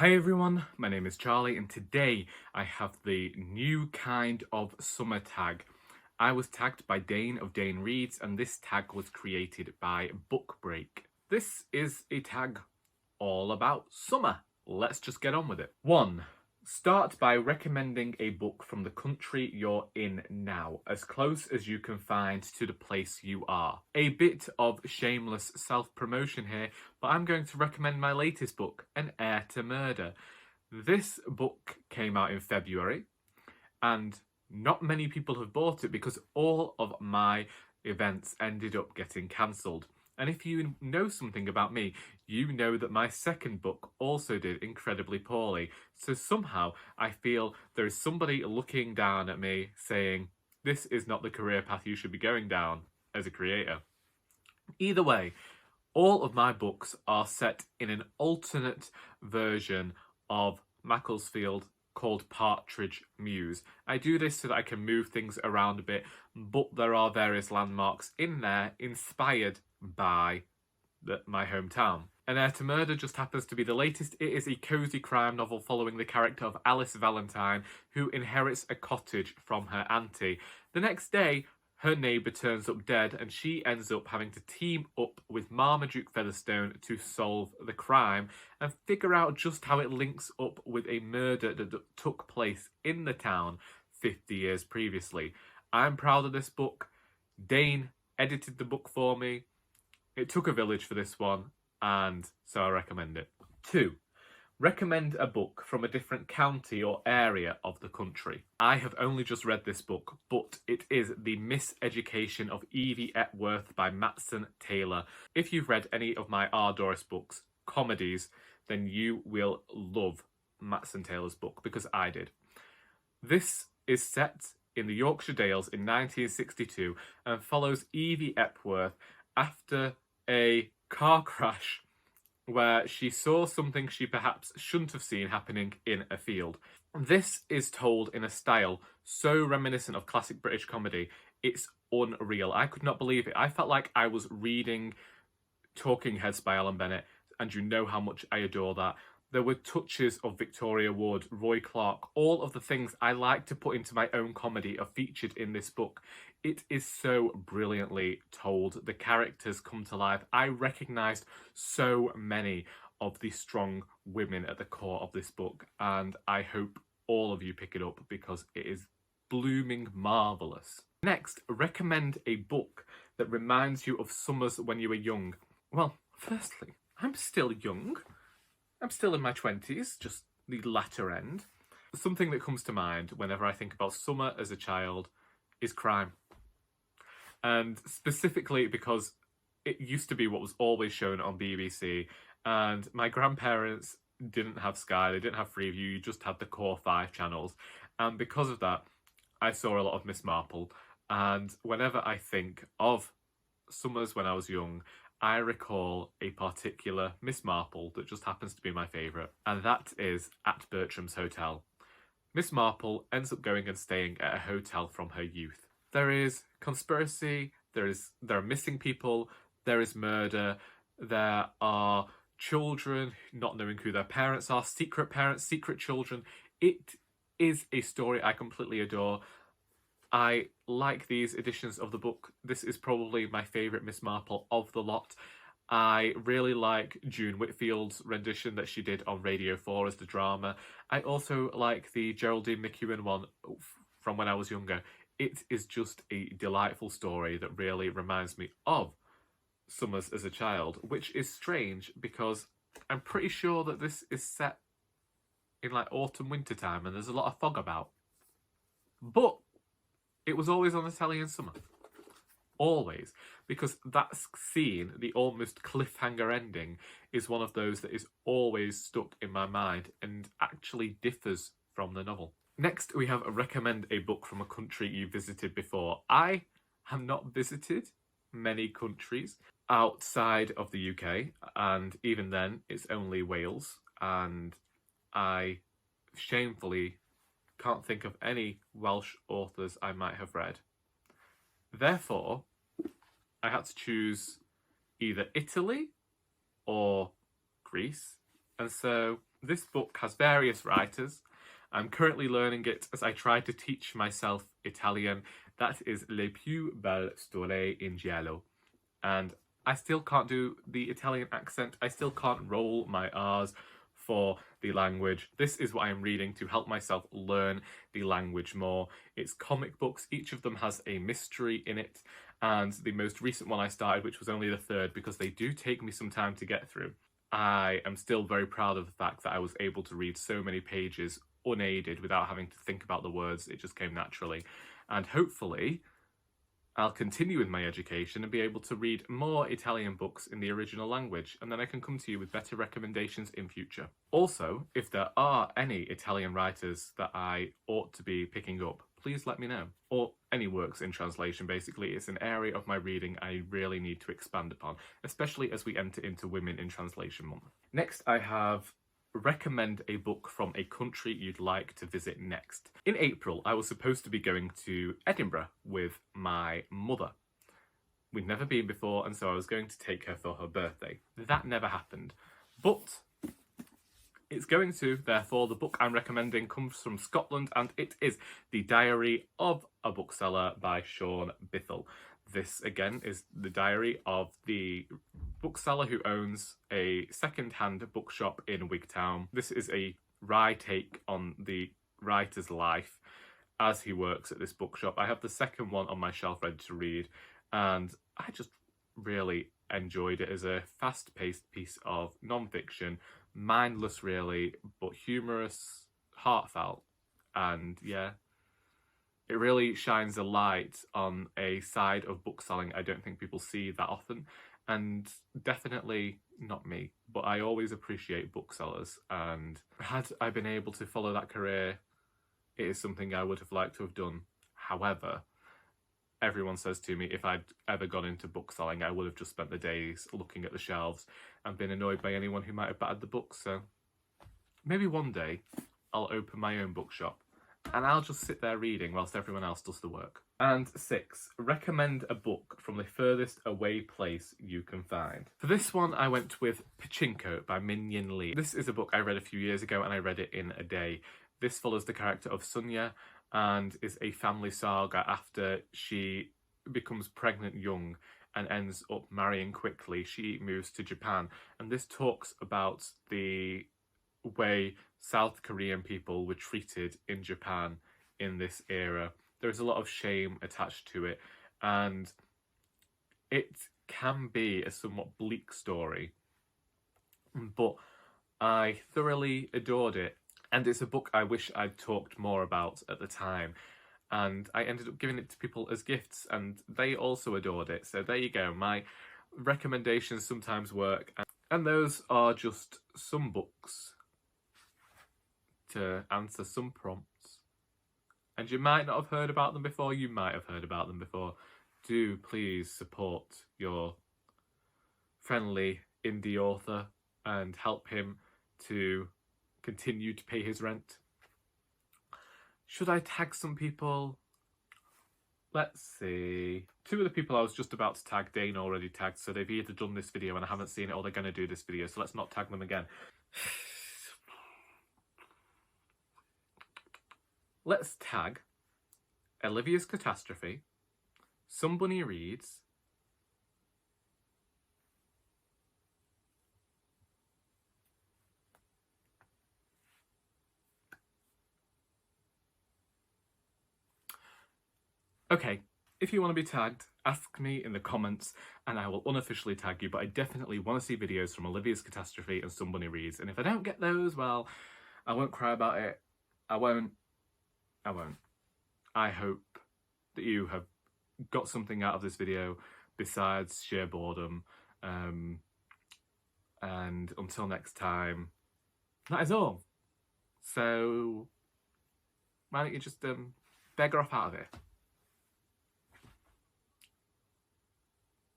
Hi everyone, my name is Charlie and today I have the new kind of summer tag. I was tagged by Dane of Dane Reads and this tag was created by Book Break. This is a tag all about summer. Let's just get on with it. 1. Start by recommending a book from the country you're in now, as close as you can find to the place you are. A bit of shameless self-promotion here, but I'm going to recommend my latest book, An Heir to Murder. This book came out in February, and not many people have bought it because all of my events ended up getting cancelled. And if you know something about me, you know that my second book also did incredibly poorly. So somehow I feel there is somebody looking down at me saying, this is not the career path you should be going down as a creator. Either way, all of my books are set in an alternate version of Macclesfield called Partridge Mews. I do this so that I can move things around a bit, but there are various landmarks in there inspired by my hometown. An Heir to Murder just happens to be the latest. It is a cosy crime novel following the character of Alice Valentine, who inherits a cottage from her auntie. The next day, her neighbour turns up dead and she ends up having to team up with Marmaduke Featherstone to solve the crime and figure out just how it links up with a murder that took place in the town 50 years previously. I'm proud of this book. Dane edited the book for me. It took a village for this one, and so I recommend it. 2. Recommend a book from a different county or area of the country. I have only just read this book, but it is The Miseducation of Evie Epworth by Matson Taylor. If you've read any of my R. Doris books, comedies, then you will love Matson Taylor's book, because I did. This is set in the Yorkshire Dales in 1962 and follows Evie Epworth after a car crash where she saw something she perhaps shouldn't have seen happening in a field. This is told in a style so reminiscent of classic British comedy, it's unreal. I could not believe it. I felt like I was reading Talking Heads by Alan Bennett, and you know how much I adore that. There were touches of Victoria Wood, Roy Clark, all of the things I like to put into my own comedy are featured in this book. It is so brilliantly told. The characters come to life. I recognised so many of the strong women at the core of this book, and I hope all of you pick it up because it is blooming marvellous. Next, recommend a book that reminds you of summers when you were young. Well, firstly, I'm still young. I'm still in my 20s, just the latter end. Something that comes to mind whenever I think about summer as a child is crime. And specifically because it used to be what was always shown on BBC, and my grandparents didn't have Sky, they didn't have Freeview, you just had the core 5 channels. And because of that, I saw a lot of Miss Marple. And whenever I think of summers when I was young, I recall a particular Miss Marple that just happens to be my favourite, and that is At Bertram's Hotel. Miss Marple ends up going and staying at a hotel from her youth. There is conspiracy, there are missing people, there is murder, there are children not knowing who their parents, secret children. It is a story I completely adore. I like these editions of the book. This is probably my favourite Miss Marple of the lot. I really like June Whitfield's rendition that she did on Radio 4 as the drama. I also like the Geraldine McEwen one from when I was younger. It is just a delightful story that really reminds me of summers as a child, which is strange because I'm pretty sure that this is set in like autumn, winter time and there's a lot of fog about. But it was always on the telly in summer. Always. Because that scene, the almost cliffhanger ending, is one of those that is always stuck in my mind and actually differs from the novel. Next, we have recommend a book from a country you visited before. I have not visited many countries outside of the UK, and even then, it's only Wales, and I shamefully can't think of any Welsh authors I might have read. Therefore, I had to choose either Italy or Greece, and so This book has various writers. I'm currently learning it as I try to teach myself Italian. That is Le più bel sole in giallo. And I still can't do the Italian accent. I still can't roll my R's for the language. This is what I'm reading to help myself learn the language more. It's comic books. Each of them has a mystery in it. And the most recent one I started, which was only the third, because they do take me some time to get through. I am still very proud of the fact that I was able to read so many pages unaided without having to think about the words. It just came naturally. And hopefully I'll continue with my education and be able to read more Italian books in the original language, and then I can come to you with better recommendations in future. Also, if there are any Italian writers that I ought to be picking up, please let me know. Or any works in translation, basically. It's an area of my reading I really need to expand upon, especially as we enter into Women in Translation Month. Next, I have recommend a book from a country you'd like to visit next. In April, I was supposed to be going to Edinburgh with my mother. We'd never been before, and so I was going to take her for her birthday. That never happened. But it's going to, therefore, the book I'm recommending comes from Scotland, and it is The Diary of a Bookseller by Sean Bithell. This, again, is the diary of the bookseller who owns a second-hand bookshop in Wigtown. This is a wry take on the writer's life as he works at this bookshop. I have the second one on my shelf ready to read, and I just really enjoyed it as a fast-paced piece of non-fiction, mindless really, but humorous, heartfelt, and yeah, it really shines a light on a side of bookselling I don't think people see that often, and definitely not me, but I always appreciate booksellers, and had I been able to follow that career, it is something I would have liked to have done. However, everyone says to me if I'd ever gone into bookselling, I would have just spent the days looking at the shelves and been annoyed by anyone who might have battered the books, so maybe one day I'll open my own bookshop and I'll just sit there reading whilst everyone else does the work. And 6, recommend a book from the furthest away place you can find. For this one, I went with Pachinko by Min Yin Lee. This is a book I read a few years ago and I read it in a day. This follows the character of Sunya and is a family saga after she becomes pregnant young and ends up marrying quickly. She moves to Japan, and this talks about the way South Korean people were treated in Japan in this era. There's a lot of shame attached to it, and it can be a somewhat bleak story, but I thoroughly adored it, and it's a book I wish I'd talked more about at the time, and I ended up giving it to people as gifts, and they also adored it. So there you go, my recommendations sometimes work, and those are just some books to answer some prompts. And you might not have heard about them before, you might have heard about them before. Do please support your friendly indie author and help him to continue to pay his rent. Should I tag some people? Let's see. 2 of the people I was just about to tag, Dane already tagged, so they've either done this video and I haven't seen it, or they're going to do this video, so let's not tag them again. Let's tag Olivia's Catastrophe, Somebody Reads, okay, if you want to be tagged, ask me in the comments and I will unofficially tag you, but I definitely want to see videos from Olivia's Catastrophe and Somebody Reads, and if I don't get those, well, I won't cry about it. I won't. I hope that you have got something out of this video besides sheer boredom. And until next time, that is all. So why don't you just beggar off out of it?